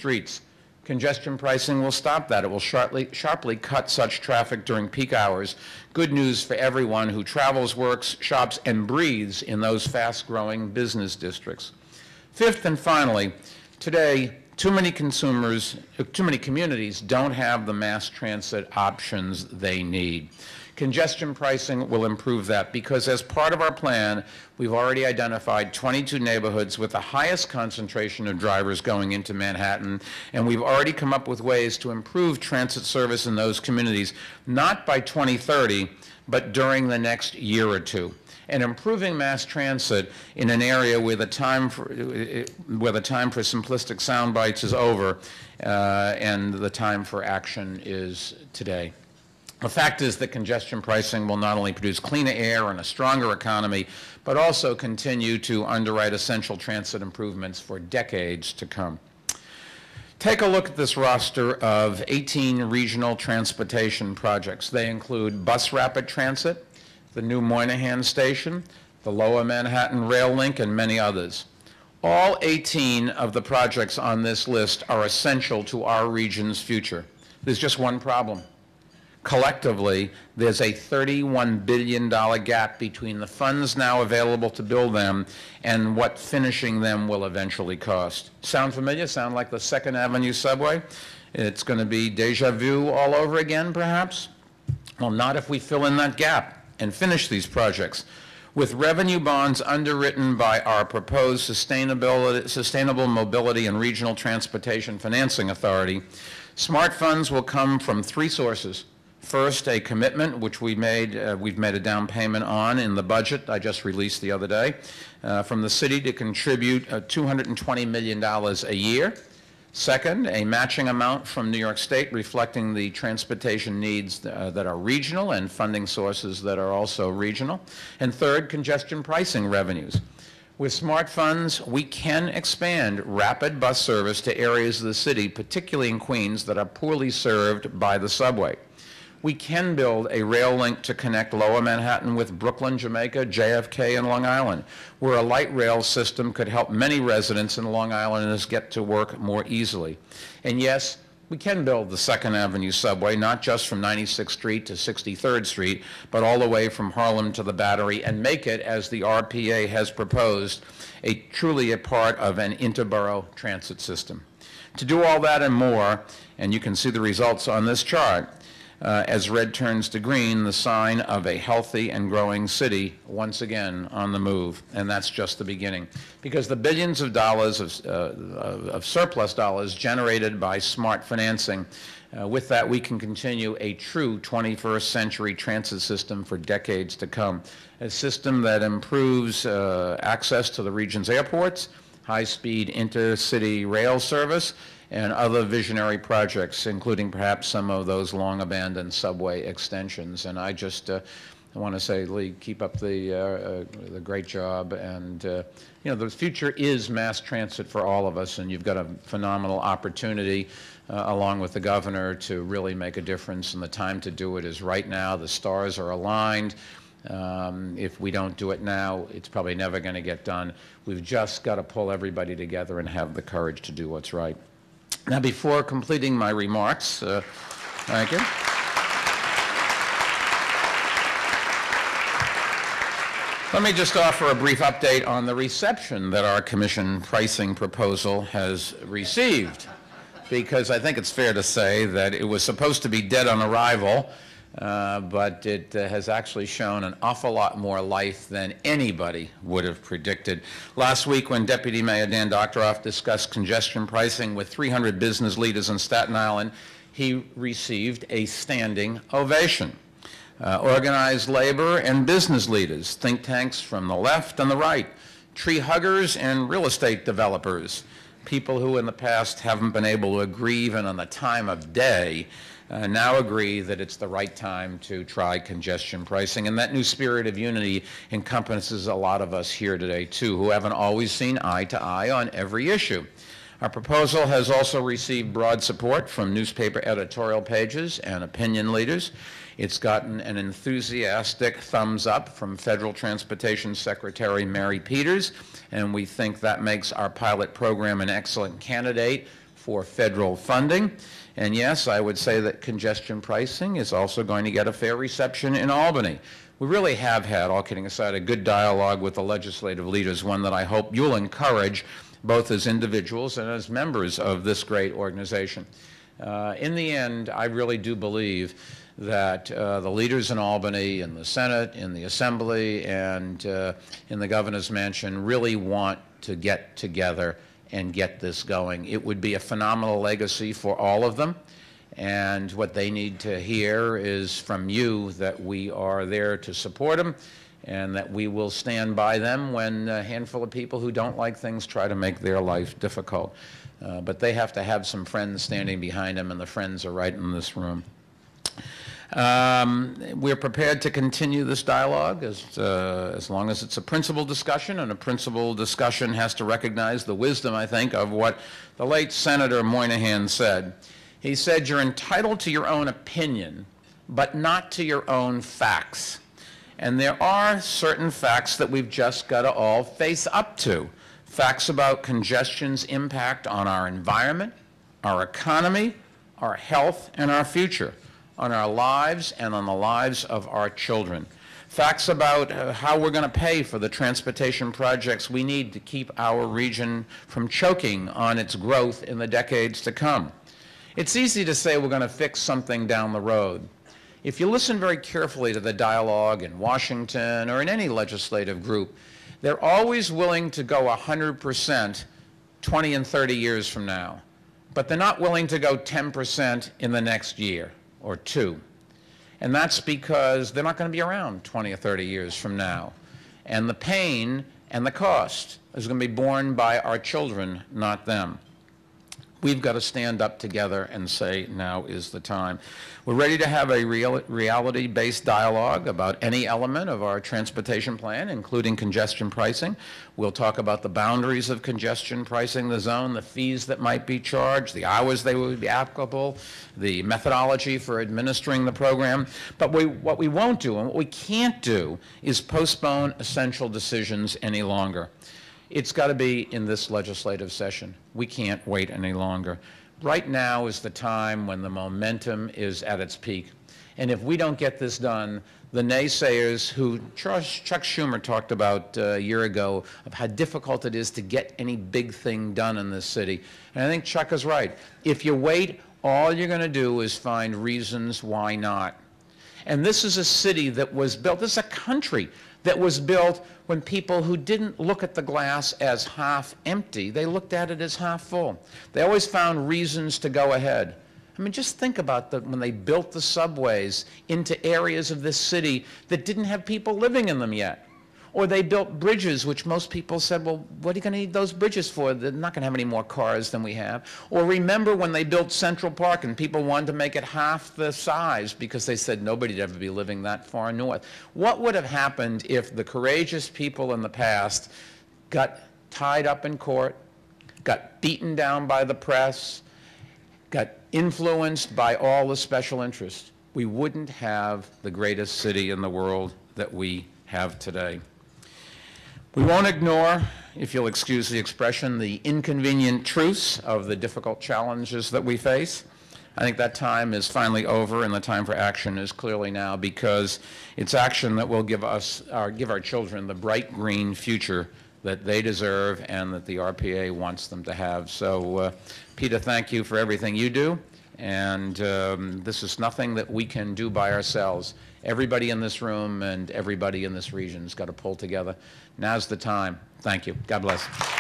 streets. Congestion pricing will stop that. It will sharply cut such traffic during peak hours. Good news for everyone who travels, works, shops, and breathes in those fast-growing business districts. Fifth and finally, today, too many communities don't have the mass transit options they need. Congestion pricing will improve that because as part of our plan, we've already identified 22 neighborhoods with the highest concentration of drivers going into Manhattan, and we've already come up with ways to improve transit service in those communities, not by 2030, but during the next year or two. And improving mass transit in an area where the time for simplistic sound bites is over and the time for action is today. The fact is that congestion pricing will not only produce cleaner air and a stronger economy, but also continue to underwrite essential transit improvements for decades to come. Take a look at this roster of 18 regional transportation projects. They include bus rapid transit, the new Moynihan Station, the Lower Manhattan Rail Link, and many others. All 18 of the projects on this list are essential to our region's future. There's just one problem. Collectively, there's a $31 billion gap between the funds now available to build them and what finishing them will eventually cost. Sound familiar? Sound like the 2nd Avenue subway? It's going to be deja vu all over again, perhaps? Well, not if we fill in that gap and finish these projects. With revenue bonds underwritten by our proposed Sustainable Mobility and Regional Transportation Financing Authority, smart funds will come from three sources. First, a commitment, which we've made a down payment on in the budget I just released the other day, from the city to contribute $220 million a year. Second, a matching amount from New York State reflecting the transportation needs that are regional and funding sources that are also regional. And third, congestion pricing revenues. With smart funds, we can expand rapid bus service to areas of the city, particularly in Queens, that are poorly served by the subway. We can build a rail link to connect Lower Manhattan with Brooklyn, Jamaica, JFK, and Long Island, where a light rail system could help many residents and Long Islanders get to work more easily. And yes, we can build the 2nd Avenue subway, not just from 96th Street to 63rd Street, but all the way from Harlem to the Battery, and make it, as the RPA has proposed, truly a part of an interborough transit system. To do all that and more, and you can see the results on this chart, as red turns to green, the sign of a healthy and growing city once again on the move. And that's just the beginning. Because the billions of dollars of surplus dollars generated by smart financing, with that we can continue a true 21st century transit system for decades to come. A system that improves access to the region's airports, high-speed intercity rail service, and other visionary projects, including perhaps some of those long-abandoned subway extensions. And I just want to say, Lee, keep up the great job. And you know, the future is mass transit for all of us, and you've got a phenomenal opportunity, along with the governor, to really make a difference. And the time to do it is right now. The stars are aligned. If we don't do it now, it's probably never going to get done. We've just got to pull everybody together and have the courage to do what's right. Now, before completing my remarks, thank you. Let me just offer a brief update on the reception that our commission pricing proposal has received, because I think it's fair to say that it was supposed to be dead on arrival, but it has actually shown an awful lot more life than anybody would have predicted. Last week, when Deputy Mayor Dan Doctoroff discussed congestion pricing with 300 business leaders in Staten Island, he received a standing ovation. Organized labor and business leaders, think tanks from the left and the right, tree huggers and real estate developers, people who in the past haven't been able to agree even on the time of day, now agree that it's the right time to try congestion pricing. And that new spirit of unity encompasses a lot of us here today, too, who haven't always seen eye to eye on every issue. Our proposal has also received broad support from newspaper editorial pages and opinion leaders. It's gotten an enthusiastic thumbs up from Federal Transportation Secretary Mary Peters, and we think that makes our pilot program an excellent candidate for federal funding. And yes, I would say that congestion pricing is also going to get a fair reception in Albany. We really have had, all kidding aside, a good dialogue with the legislative leaders, one that I hope you'll encourage both as individuals and as members of this great organization. In the end, I really do believe that the leaders in Albany, in the Senate, in the Assembly, and in the governor's mansion really want to get together and get this going. It would be a phenomenal legacy for all of them. And what they need to hear is from you that we are there to support them and that we will stand by them when a handful of people who don't like things try to make their life difficult. But they have to have some friends standing behind them, and the friends are right in this room. We're prepared to continue this dialogue as long as it's a principled discussion, and a principled discussion has to recognize the wisdom, I think, of what the late Senator Moynihan said. He said, "You're entitled to your own opinion, but not to your own facts." And there are certain facts that we've just got to all face up to. Facts about congestion's impact on our environment, our economy, our health, and our future, on our lives and on the lives of our children. Facts about how we're going to pay for the transportation projects we need to keep our region from choking on its growth in the decades to come. It's easy to say we're going to fix something down the road. If you listen very carefully to the dialogue in Washington or in any legislative group, they're always willing to go 100% 20 and 30 years from now, but they're not willing to go 10% in the next year or two. And that's because they're not going to be around 20 or 30 years from now. And the pain and the cost is going to be borne by our children, not them. We've got to stand up together and say, now is the time. We're ready to have a reality-based dialogue about any element of our transportation plan, including congestion pricing. We'll talk about the boundaries of congestion pricing, the zone, the fees that might be charged, the hours they would be applicable, the methodology for administering the program. But what we won't do and what we can't do is postpone essential decisions any longer. It's got to be in this legislative session. We can't wait any longer. Right now is the time when the momentum is at its peak. And if we don't get this done, the naysayers who Chuck Schumer talked about a year ago of how difficult it is to get any big thing done in this city. And I think Chuck is right. If you wait, all you're going to do is find reasons why not. And this is a city that was built, this is a country that was built when people who didn't look at the glass as half empty, they looked at it as half full. They always found reasons to go ahead. I mean, just think about when they built the subways into areas of this city that didn't have people living in them yet. Or they built bridges, which most people said, well, what are you going to need those bridges for? They're not going to have any more cars than we have. Or remember when they built Central Park and people wanted to make it half the size because they said nobody'd ever be living that far north. What would have happened if the courageous people in the past got tied up in court, got beaten down by the press, got influenced by all the special interests? We wouldn't have the greatest city in the world that we have today. We won't ignore, if you'll excuse the expression, the inconvenient truths of the difficult challenges that we face. I think that time is finally over, and the time for action is clearly now, because it's action that will give our children the bright green future that they deserve and that the RPA wants them to have. So, Peter, thank you for everything you do, and this is nothing that we can do by ourselves. Everybody in this room and everybody in this region has got to pull together. Now's the time. Thank you. God bless.